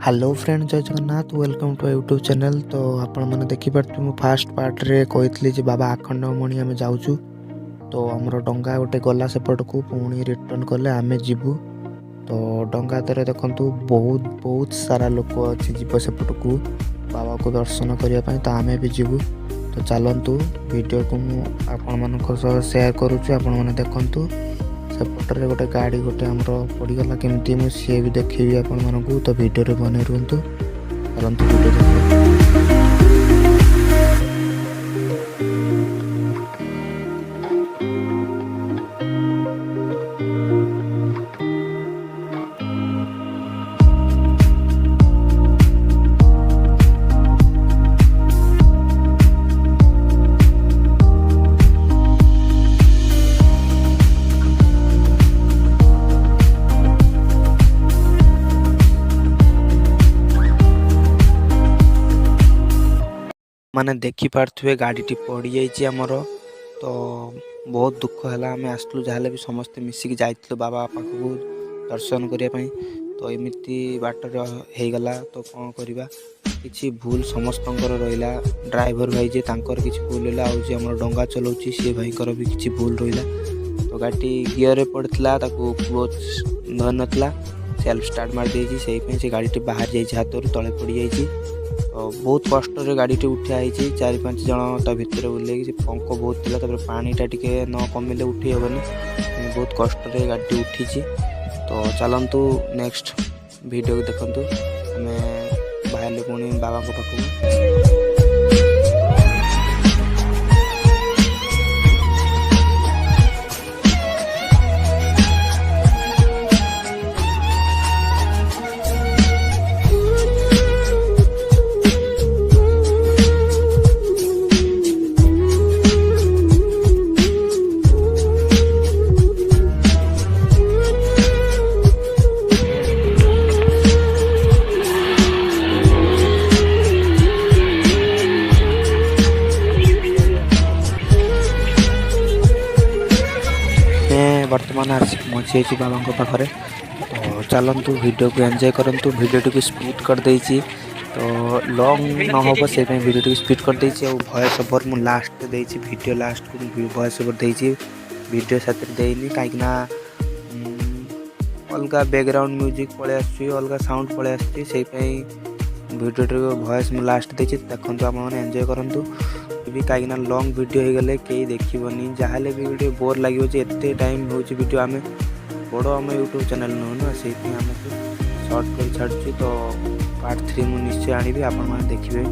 Hello friend जय Jagannath welcome to YouTube channel. तो आपण मैंने देखिपे मु फास्ट पार्ट रे कही बाबा आखंडमणि आम जाऊँ तो आमर डंगा गोटे गला सेपट को पुणी रिटर्न कले आम जीवु। तो डंगा तेरे देखु बहुत बहुत सारा लोक अच्छे जीव सेपट को बाबा को दर्शन करने तो आम भी जीवु। तो चलतु वीडियो को मुझे सेयार करुच्ची आपण मैंने देखु सेपटे गोटे गाड़ी गोटे आमर पड़गला केमती मुझे सी भी देखी आपण मानक तो वीडियो बन रुहतु चलतु वीडियो माने देखी पार्थे गाड़ी टी पड़ जाइए आमर। तो बहुत दुख है आम आसलु जहाँ भी समस्ते मिसिकी जाइलु बाबा पाखक दर्शन करने। तो एमती बाटर होगला तो कौन करवा किसी भूल समस्त रहा ड्राइवर भाई जे तांकर किसी भूल है आम डंगा चलाऊँगी सी भाई भी किसी भूल रहा। तो गाड़ी गियर पड़ता क्लोच धर नाला सेल्फ स्टार्ट मार देती से गाड़ी बाहर जाइए हाथ तले पड़ जाइए। तो बहुत कष्ट गाड़ी टी उठाई 4-5 जन ता भितर बुले पंख बहुत थी पानीटा टी न कमिले उठी हेनी बहुत कष्ट गाड़ी उठी। तो चलतु नेक्स्ट वीडियो देखु आम बाहर पुणी बाबा पाखक। वर्तमान आसी पहुँची बाबा पाखे। तो चलतु वीडियो को एंजॉय करंतु वीडियो टी स्पीड कर देइछि तो लॉन्ग न हो से वीडियो टी स्पीड कर देइछि। और वॉइस ओवर मु लास्ट देइछि वीडियो लास्ट को वॉइस ओवर देइछि वीडियो साथ देइनि काइकना अलग बैकग्राउंड म्यूजिक पळे आछि अलग साउंड पळे आछि से वीडियो टी वॉइस मु लास्ट देइछि देखंतु आप माने एंजॉय करंतु भी कहीं लॉन्ग वीडियो हो गले कहीं देखनी जहाँ भी वीडियो बोर लगे एत टाइम हो वीडियो आम बड़ आम यूट्यूब चैनल नुह ना से आमको सर्ट कर छाड़ू। तो पार्ट 3 मुझे निश्चय आनी आपण मैंने देखिए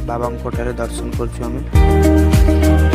बाबा कोठारे दर्शन करुँ।